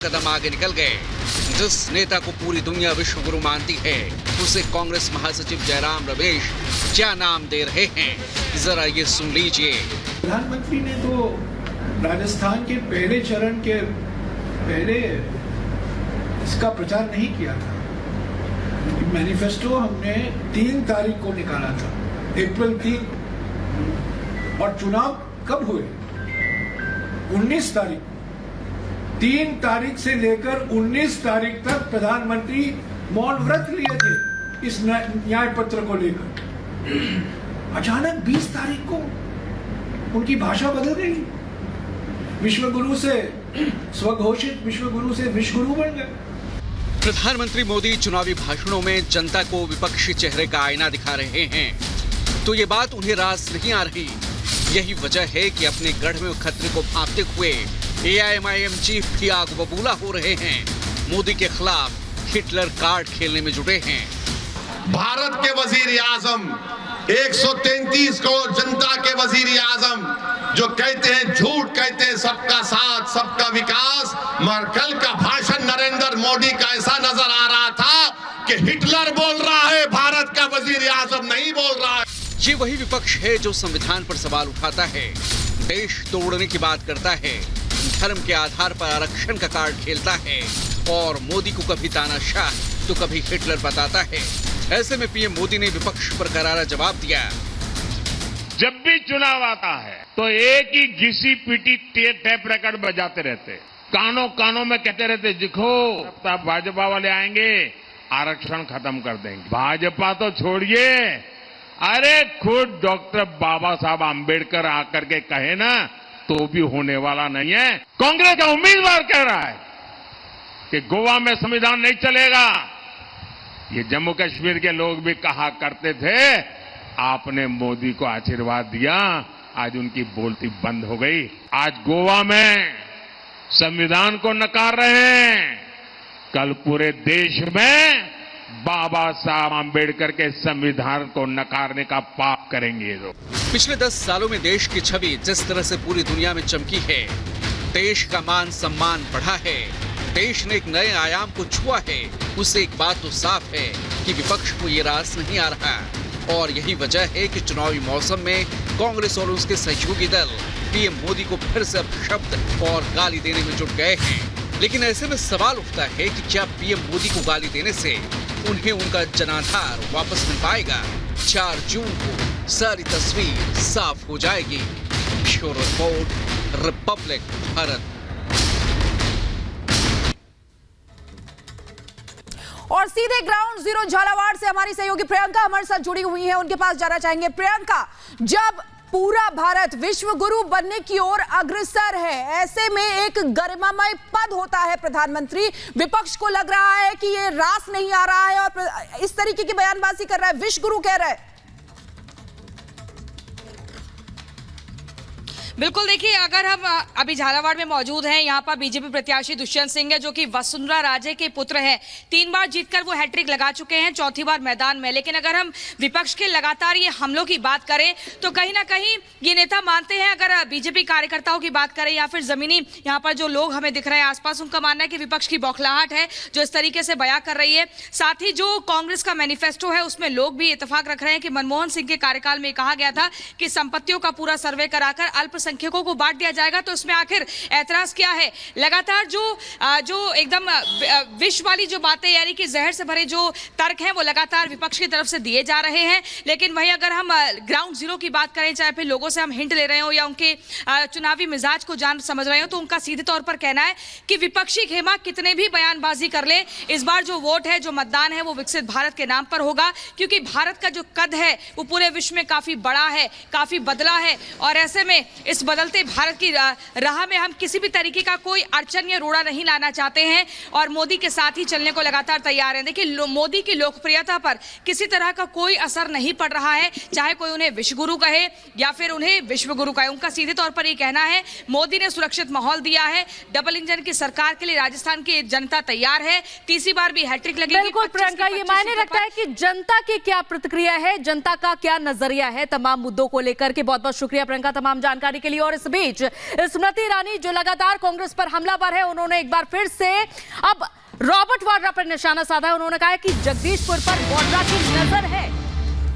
कदम आगे निकल गए। जिस नेता को पूरी दुनिया विश्व गुरु मानती है, उसे कांग्रेस महासचिव जयराम रमेश क्या नाम दे रहे हैं, जरा ये सुन लीजिए। प्रधानमंत्री ने तो राजस्थान के पहले चरण के पहले इसका प्रचार नहीं किया था। मैनिफेस्टो हमने 3 तारीख को निकाला था, अप्रैल 3, और चुनाव कब हुए? 19 तारीख। 3 तारीख से लेकर 19 तारीख तक प्रधानमंत्री मौन व्रत लिए थे इस न्याय पत्र को लेकर। अचानक 20 तारीख को उनकी भाषा बदल गई। विश्वगुरु से स्वघोषित विश्वगुरु से विश्वगुरु बन गए। प्रधानमंत्री मोदी चुनावी भाषणों में जनता को विपक्षी चेहरे का आईना दिखा रहे हैं, तो ये बात उन्हें रास नहीं आ रही। यही वजह है कि अपने गढ़ में खतरे को भांपते हुए AIMIM चीफ भी आग बबूला हो रहे हैं। मोदी के खिलाफ हिटलर कार्ड खेलने में जुटे हैं। भारत के वजीर आजम, 133 करोड़ जनता के वजीर आजम जो कहते हैं, झूठ कहते हैं सबका साथ सबका विकास, मगर कल का भाषण नरेंद्र मोदी का ऐसा नजर आ रहा था कि हिटलर बोल रहा है, भारत का वजीर आजम नहीं बोल रहा है। ये वही विपक्ष है जो संविधान पर सवाल उठाता है, देश तोड़ने की बात करता है, धर्म के आधार पर आरक्षण का कार्ड खेलता है और मोदी को कभी तानाशाह तो कभी हिटलर बताता है। ऐसे में पीएम मोदी ने विपक्ष पर करारा जवाब दिया। जब भी चुनाव आता है तो एक ही घिसी पीटी टेप रिकॉर्ड बजाते रहते, कानों कानों में कहते रहते, देखो तब भाजपा वाले आएंगे आरक्षण खत्म कर देंगे। भाजपा तो छोड़िए, अरे खुद डॉक्टर बाबा साहब आंबेडकर आकर के कहे ना तो भी होने वाला नहीं है। कांग्रेस का उम्मीदवार कह रहा है कि गोवा में संविधान नहीं चलेगा। ये जम्मू कश्मीर के लोग भी कहा करते थे, आपने मोदी को आशीर्वाद दिया, आज उनकी बोलती बंद हो गई। आज गोवा में संविधान को नकार रहे हैं, कल पूरे देश में बाबा साहब आंबेडकर के संविधान को नकारने का पाप करेंगे लोग। पिछले 10 सालों में देश की छवि जिस तरह से पूरी दुनिया में चमकी है, देश का मान सम्मान बढ़ा है, देश ने एक नए आयाम को छुआ है, उससे एक बात तो साफ है कि विपक्ष को ये रास नहीं आ रहा। और यही वजह है कि चुनावी मौसम में कांग्रेस और उसके सहयोगी दल पीएम मोदी को फिर से अपशब्द और गाली देने में जुट गए हैं। लेकिन ऐसे में सवाल उठता है कि क्या पीएम मोदी को गाली देने से उन्हें उनका जनाधार वापस मिल पाएगा? 4 जून को सारी तस्वीर साफ हो जाएगी। Bureau report, Republic Bharat. और सीधे ग्राउंड जीरो झालावाड़ से हमारी सहयोगी प्रियंका हमारे साथ जुड़ी हुई है, उनके पास जाना चाहेंगे। प्रियंका, जब पूरा भारत विश्व गुरु बनने की ओर अग्रसर है, ऐसे में एक गरिमामय पद होता है प्रधानमंत्री, विपक्ष को लग रहा है कि ये रास नहीं आ रहा है और इस तरीके की बयानबाजी कर रहा है, विश्व गुरु कह रहा है। बिल्कुल, देखिए अगर हम अभी झालावाड़ में मौजूद हैं, यहाँ पर बीजेपी प्रत्याशी दुष्यंत सिंह है जो कि वसुंधरा राजे के पुत्र हैं। 3 बार जीतकर वो हैट्रिक लगा चुके हैं, 4थी बार मैदान में। लेकिन अगर हम विपक्ष के लगातार ये हमलों की बात करें तो कहीं ना कहीं ये नेता मानते हैं, अगर बीजेपी कार्यकर्ताओं की बात करें या फिर जमीनी यहाँ पर जो लोग हमें दिख रहे हैं आसपास, उनका मानना है कि विपक्ष की बौखलाहट है जो इस तरीके से बयां कर रही है। साथ ही जो कांग्रेस का मैनिफेस्टो है उसमें लोग भी इत्तेफाक रख रहे हैं कि मनमोहन सिंह के कार्यकाल में कहा गया था कि संपत्तियों का पूरा सर्वे कराकर अल्पसंख्यकों को बांट दिया जाएगा, तो इसमें आखिर ऐतराज क्या है? लगातार जो एकदम विष वाली जो बातें, यानी कि जहर से भरे जो तर्क हैं, वो लगातार विपक्ष की तरफ से दिए जा रहे हैं। लेकिन वहीं अगर हम ग्राउंड जीरो की बात करें, चाहे फिर लोगों से हम हिंट ले रहे हो या उनके चुनावी मिजाज को जान समझ रहे हो, तो उनका सीधे तौर पर कहना है कि विपक्षी खेमा कितने भी बयानबाजी कर ले, इस बार जो वोट है, जो मतदान है, वो विकसित भारत के नाम पर होगा, क्योंकि भारत का जो कद है वो पूरे विश्व में काफी बड़ा है, काफी बदला है। और ऐसे में इस बदलते भारत की राह में हम किसी भी तरीके का कोई अड़चन या रोड़ा नहीं लाना चाहते हैं और मोदी के साथ ही चलने को लगातार तैयार हैं। देखिए, मोदी की लोकप्रियता पर किसी तरह का कोई असर नहीं पड़ रहा है, चाहे कोई उन्हें विश्वगुरु कहे या फिर उन्हें विश्वगुरु कहे। उनका सीधे तौर पर ये कहना है, मोदी ने सुरक्षित माहौल दिया है, डबल इंजन की सरकार के लिए राजस्थान की जनता तैयार है, तीसरी बार भी हैट्रिक लगेगी। बिल्कुल प्रियंका, ये मायने रखता है कि जनता की क्या प्रतिक्रिया है, जनता का क्या नजरिया है तमाम मुद्दों को लेकर के। बहुत बहुत शुक्रिया प्रियंका तमाम जानकारी के लिए। और इस बीच स्मृति ईरानी जो लगातार कांग्रेस पर हमलावर है, उन्होंने एक बार फिर से अब रॉबर्ट वाड्रा पर निशाना साधा है। उन्होंने कहा कि जगदीशपुर पर वाड्रा की नजर है।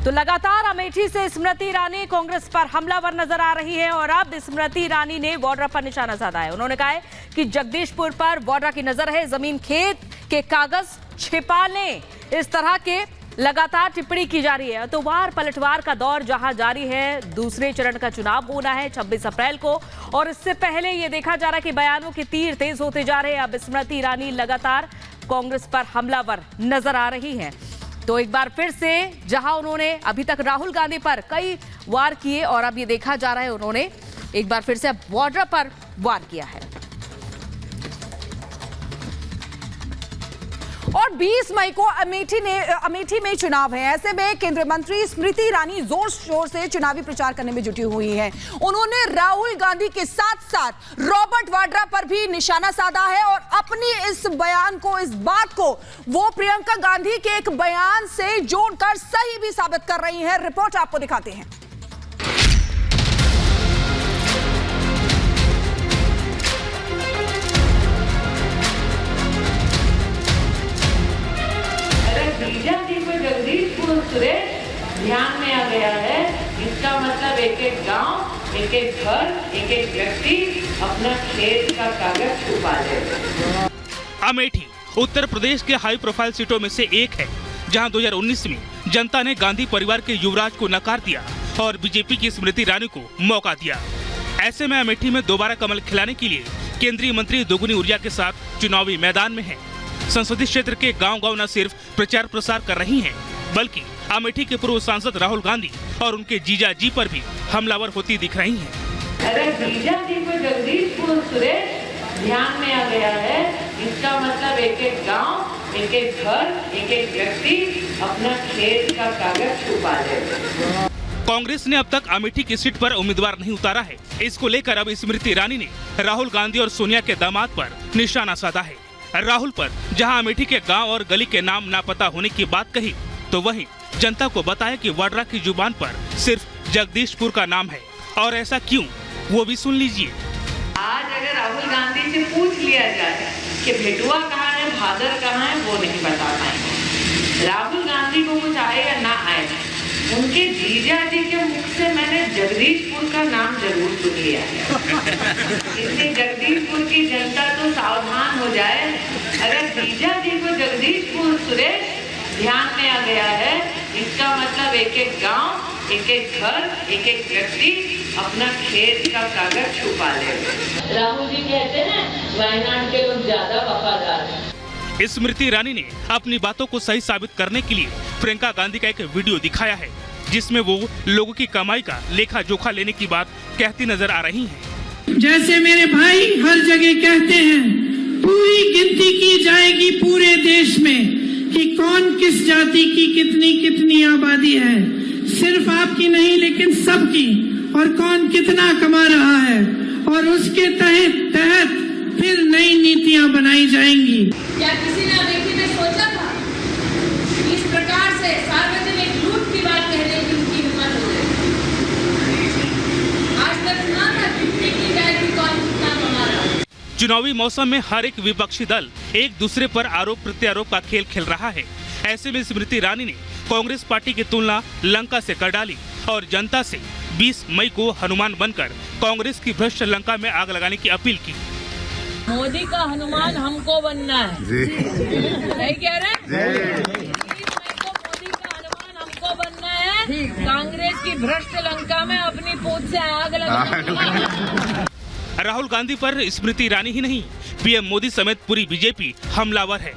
तो लगातार अमेठी से स्मृति ईरानी कांग्रेस पर हमलावर नजर आ रही है और अब स्मृति ईरानी ने वाड्रा पर निशाना साधा है। उन्होंने कहा है कि जगदीशपुर पर वाड्रा की नजर है, जमीन खेत के कागज छिपा लें, इस तरह के लगातार टिप्पणी की जा रही है। तो वार पलटवार का दौर जहां जारी है, दूसरे चरण का चुनाव होना है 26 अप्रैल को, और इससे पहले ये देखा जा रहा है कि बयानों के तीर तेज होते जा रहे हैं। अब स्मृति ईरानी लगातार कांग्रेस पर हमलावर नजर आ रही हैं। तो एक बार फिर से जहां उन्होंने अभी तक राहुल गांधी पर कई वार किए, और अब ये देखा जा रहा है उन्होंने एक बार फिर से अब वाड्रा पर वार किया है। और 20 मई को अमेठी में चुनाव है। ऐसे में केंद्रीय मंत्री स्मृति ईरानी जोर शोर से चुनावी प्रचार करने में जुटी हुई हैं। उन्होंने राहुल गांधी के साथ साथ रॉबर्ट वाड्रा पर भी निशाना साधा है और अपनी इस बयान को, इस बात को वो प्रियंका गांधी के एक बयान से जोड़कर सही भी साबित कर रही हैं। रिपोर्ट आपको दिखाते हैं। जगदीशपुर सुरेश ध्यान में आ गया है, इसका मतलब एक एक गांव, एक एक घर, एक एक व्यक्ति अपना खेत का कागज छुपा ले। अमेठी उत्तर प्रदेश के हाई प्रोफाइल सीटों में से एक है, जहां 2019 में जनता ने गांधी परिवार के युवराज को नकार दिया और बीजेपी की स्मृति ईरानी को मौका दिया। ऐसे में अमेठी में दोबारा कमल खिलाने के लिए केंद्रीय मंत्री दोगुनी ऊर्जा के साथ चुनावी मैदान में हैं। संसदीय क्षेत्र के गांव-गांव न सिर्फ प्रचार प्रसार कर रही हैं, बल्कि अमेठी के पूर्व सांसद राहुल गांधी और उनके जीजा जी पर भी हमलावर होती दिख रही हैं। अरे जीजा जी को जगदीशपुर सुरेश ध्यान में आ गया है, इसका मतलब एक एक गांव, एक एक घर, एक एक व्यक्ति अपना खेत का कागज छुपा ले। कांग्रेस ने अब तक अमेठी की सीट पर उम्मीदवार नहीं उतारा है। इसको लेकर अब स्मृति ईरानी ने राहुल गांधी और सोनिया के दामाद पर निशाना साधा है। राहुल पर जहां अमेठी के गांव और गली के नाम ना पता होने की बात कही, तो वहीं जनता को बताया कि वाड्रा की जुबान पर सिर्फ जगदीशपुर का नाम है। और ऐसा क्यों, वो भी सुन लीजिए। आज अगर राहुल गांधी से पूछ लिया जाए कि भेटुआ कहाँ है, भादर कहाँ है, वो नहीं बता पाएंगे। राहुल गांधी को कुछ आए या ना आए, उनके जीजा जी के मुख से मैंने जगदीशपुर का नाम जरूर सुन लिया है। इसलिए जगदीशपुर की जनता तो सावधान हो जाए। अगर जीजा जी को जगदीशपुर सुरेश ध्यान में आ गया है, इसका मतलब एक एक गांव, एक एक घर, एक एक व्यक्ति अपना खेत का कागज छुपा ले। राहुल जी कहते हैं वायनाड के लोग ज्यादा वफादार हैं। स्मृति ईरानी ने अपनी बातों को सही साबित करने के लिए प्रियंका गांधी का एक वीडियो दिखाया है, जिसमें वो लोगों की कमाई का लेखा जोखा लेने की बात कहती नजर आ रही हैं। जैसे मेरे भाई हर जगह कहते हैं, पूरी गिनती की जाएगी पूरे देश में कि कौन किस जाति की कितनी कितनी आबादी है, सिर्फ आपकी नहीं लेकिन सबकी, और कौन कितना कमा रहा है, और उसके तहत फिर नई नीतियां बनाई जाएंगी। क्या किसी ने अमेठी में सोचा था इस प्रकार से सार्वजनिक लूट की बात कहने की उनकी हिम्मत हो गई? आज तक सुना था की जाए कि कौन कितना कमा रहा है। चुनावी मौसम में हर एक विपक्षी दल एक दूसरे पर आरोप प्रत्यारोप का खेल खेल रहा है। ऐसे में स्मृति ईरानी ने कांग्रेस पार्टी की तुलना लंका से कर डाली और जनता से 20 मई को हनुमान बनकर कांग्रेस की भ्रष्ट लंका में आग लगाने की अपील की। मोदी का हनुमान हमको बनना है, नहीं कह रहे? 20 मई को मोदी का हनुमान हमको बनना है, कांग्रेस की भ्रष्ट लंका में अपनी पूंछ से आग लगाना। राहुल गांधी पर स्मृति ईरानी ही नहीं, पीएम मोदी समेत पूरी बीजेपी हमलावर है।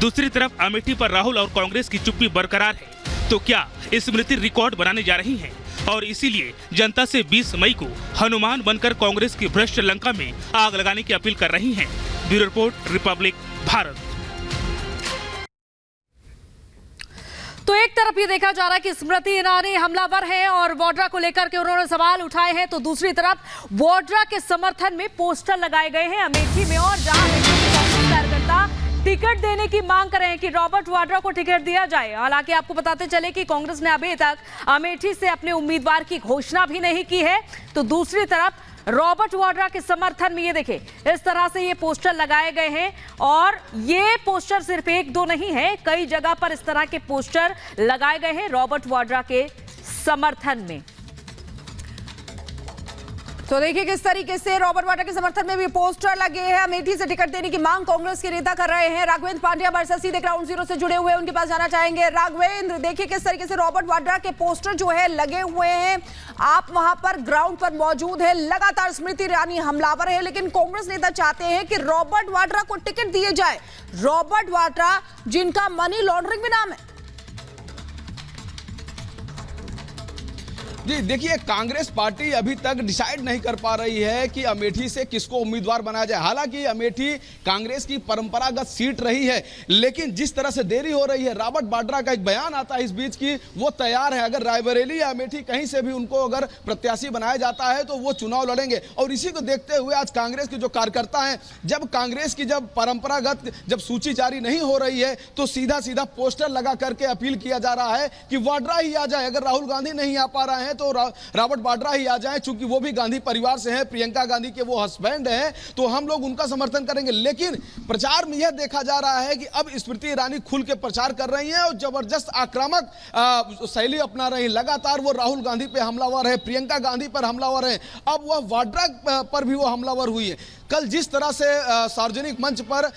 दूसरी तरफ अमेठी पर राहुल और कांग्रेस की चुप्पी बरकरार है। तो क्या स्मृति रिकॉर्ड बनाने जा रही हैं और इसीलिए जनता से 20 मई को हनुमान बनकर कांग्रेस की भ्रष्ट लंका में आग लगाने की अपील कर रही हैं? Bureau report, Republic Bharat. तो एक तरफ ये देखा जा रहा है कि स्मृति ईरानी हमलावर हैं और वाड्रा को लेकर के उन्होंने सवाल उठाए हैं, तो दूसरी तरफ वाड्रा के समर्थन में पोस्टर लगाए गए हैं अमेठी में, और जहां अमेठी के कांग्रेस कार्यकर्ता टिकट देने की मांग कर रहे हैं कि रॉबर्ट वाड्रा को टिकट दिया जाए। हालांकि आपको बताते चले कि कांग्रेस ने अभी तक अमेठी से अपने उम्मीदवार की घोषणा भी नहीं की है, तो दूसरी तरफ रॉबर्ट वाड्रा के समर्थन में ये देखे इस तरह से ये पोस्टर लगाए गए हैं। और ये पोस्टर सिर्फ एक दो नहीं है, कई जगह पर इस तरह के पोस्टर लगाए गए हैं रॉबर्ट वाड्रा के समर्थन में। तो देखिए किस तरीके से रॉबर्ट वाड्रा के समर्थन में भी पोस्टर लगे हैं। अमेठी से टिकट देने की मांग कांग्रेस के नेता कर रहे हैं। राघवेंद्र पांड्या हमारे साथ सीधे ग्राउंड जीरो से जुड़े हुए हैं, उनके पास जाना चाहेंगे। राघवेंद्र, देखिए किस तरीके से रॉबर्ट वाड्रा के पोस्टर जो है लगे हुए हैं, आप वहां पर ग्राउंड पर मौजूद है। लगातार स्मृति ईरानी हमलावर है, लेकिन कांग्रेस नेता चाहते हैं कि रॉबर्ट वाड्रा को टिकट दिए जाए। रॉबर्ट वाड्रा जिनका मनी लॉन्ड्रिंग में नाम है। जी देखिए, कांग्रेस पार्टी अभी तक डिसाइड नहीं कर पा रही है कि अमेठी से किसको उम्मीदवार बनाया जाए। हालांकि अमेठी कांग्रेस की परंपरागत सीट रही है, लेकिन जिस तरह से देरी हो रही है, रॉबर्ट वाड्रा का एक बयान आता है इस बीच की वो तैयार है, अगर रायबरेली या अमेठी कहीं से भी उनको अगर प्रत्याशी बनाया जाता है तो वो चुनाव लड़ेंगे। और इसी को देखते हुए आज कांग्रेस के जो कार्यकर्ता हैं, जब कांग्रेस की जब परंपरागत जब सूची जारी नहीं हो रही है तो सीधा सीधा पोस्टर लगा करके अपील किया जा रहा है कि वाड्रा ही आ जाए। अगर राहुल गांधी नहीं आ पा रहे हैं तो रॉबर्ट वाड्रा ही आ जाए, चूंकि वो भी गांधी परिवार से हैं, प्रियंका गांधी के वो हस्बैंड हैं, तो हम लोग उनका समर्थन करेंगे। लेकिन प्रचार में यह देखा जा रहा है कि अब स्मृति ईरानी खुल के प्रचार कर रही हैं और जबरदस्त आक्रामक शैली अपना रही हैं। लगातार वो राहुल गांधी पे हमलावर है, प्रियंका गांधी पर हमलावर है, अब वह वाड्रा पर भी वो हमलावर हुई है। कल जिस तरह से सार्वजनिक मंच पर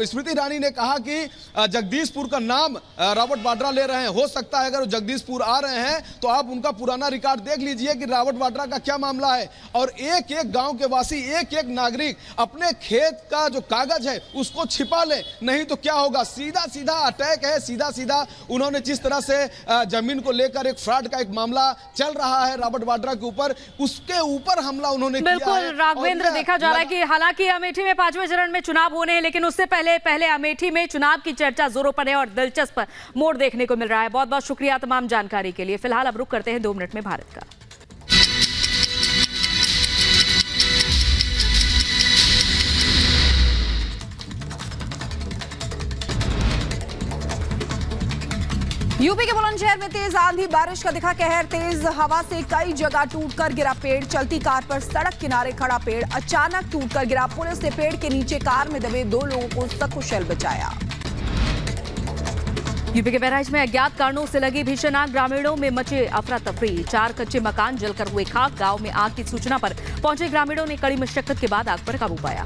स्मृति ईरानी ने कहा कि जगदीशपुर का नाम रॉबर्ट वाड्रा ले रहे हैं, हो सकता है अगर वो जगदीशपुर आ रहे हैं तो आप उनका पुराना रिकॉर्ड देख लीजिए कि रॉबर्ट वाड्रा का क्या मामला है। और एक एक गांव के वासी, एक एक नागरिक अपने खेत का जो कागज है उसको छिपा ले, नहीं तो क्या होगा। सीधा सीधा अटैक है, सीधा सीधा उन्होंने जिस तरह से जमीन को लेकर एक फ्रॉड का एक मामला चल रहा है रॉबर्ट वाड्रा के ऊपर, उसके ऊपर हमला उन्होंने किया है। बिल्कुल राघवेंद्र, देखा जा रहा है कि हालांकि अमेठी में 5वें चरण में चुनाव होने हैं, लेकिन उससे पहले अमेठी में चुनाव की चर्चा जोरों पर है और दिलचस्प मोड़ देखने को मिल रहा है। बहुत बहुत शुक्रिया तमाम जानकारी के लिए। फिलहाल अब रुक करते हैं 2 मिनट में भारत का। यूपी के बुलंदशहर में तेज आंधी बारिश का दिखा कहर। तेज हवा से कई जगह टूटकर गिरा पेड़। चलती कार पर सड़क किनारे खड़ा पेड़ अचानक टूटकर गिरा। पुलिस ने पेड़ के नीचे कार में दबे 2 लोगों को सकुशल बचाया। यूपी के बहराइच में अज्ञात कारणों से लगी भीषण आग। ग्रामीणों में मचे अफरा तफरी। 4 कच्चे मकान जलकर हुए खाक। गांव में आग की सूचना पर पहुंचे ग्रामीणों ने कड़ी मशक्कत के बाद आग पर काबू पाया।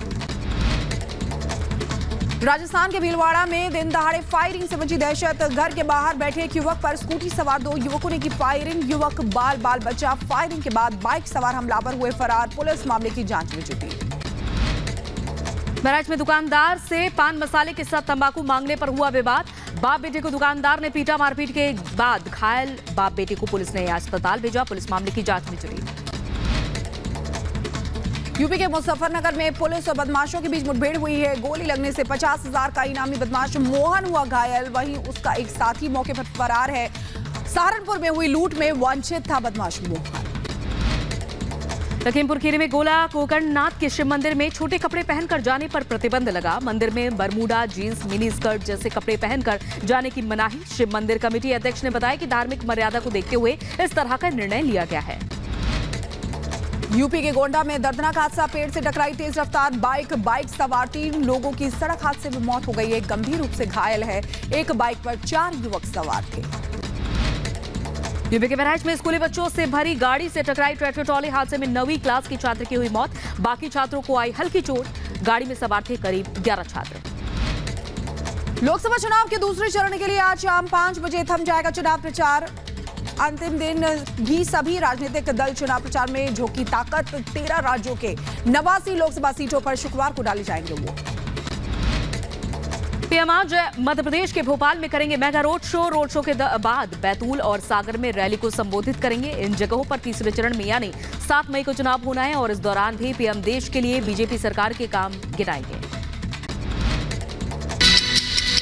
राजस्थान के भीलवाड़ा में दिन दहाड़े फायरिंग से मची दहशत। घर के बाहर बैठे एक युवक पर स्कूटी सवार 2 युवकों ने की फायरिंग। युवक बाल बाल बचा। फायरिंग के बाद बाइक सवार हमलावर हुए फरार। पुलिस मामले की जांच में जुटी। बहराइच में दुकानदार से पान मसाले के साथ तंबाकू मांगने पर हुआ विवाद। बाप बेटे को दुकानदार ने पीटा। मारपीट के बाद घायल बाप बेटे को पुलिस ने अस्पताल भेजा। पुलिस मामले की जांच में जुटी। यूपी के मुजफ्फरनगर में पुलिस और बदमाशों के बीच मुठभेड़ हुई है। गोली लगने से 50,000 का इनामी बदमाश मोहन हुआ घायल, वहीं उसका एक साथी मौके पर फरार है। सहारनपुर में हुई लूट में वांछित था बदमाश मोहन। लखीमपुर खीरी में गोला कोकणनाथ के शिव मंदिर में छोटे कपड़े पहनकर जाने पर प्रतिबंध लगा। मंदिर में बरमूडा, जींस, मिनी स्कर्ट जैसे कपड़े पहनकर जाने की मनाही। शिव मंदिर कमेटी अध्यक्ष ने बताया कि धार्मिक मर्यादा को देखते हुए इस तरह का निर्णय लिया गया है। यूपी के गोंडा में दर्दनाक हादसा। पेड़ से टकराई तेज रफ्तार बाइक सवार 3 लोगों की सड़क हादसे में मौत हो गई है। गंभीर रूप से घायल है। एक बाइक पर 4 युवक सवार थे। यूपी के बहराइच में स्कूली बच्चों से भरी गाड़ी से टकराई ट्रैक्टर ट्रॉली। हादसे में 9वीं क्लास की छात्र की हुई मौत। बाकी छात्रों को आई हल्की चोट। गाड़ी में सवार थे करीब 11 छात्र। लोकसभा चुनाव के दूसरे चरण के लिए आज शाम 5 बजे थम जाएगा चुनाव प्रचार। अंतिम दिन भी सभी राजनीतिक दल चुनाव प्रचार में झोंकी ताकत। 13 राज्यों के 89 लोकसभा सीटों पर शुक्रवार को डाले जाएंगे वोट। पीएम आज मध्य प्रदेश के भोपाल में करेंगे मेगा रोड शो के बाद बैतूल और सागर में रैली को संबोधित करेंगे। इन जगहों पर तीसरे चरण में यानी 7 मई को चुनाव होना है और इस दौरान भी पीएम देश के लिए बीजेपी सरकार के काम गिनाएंगे।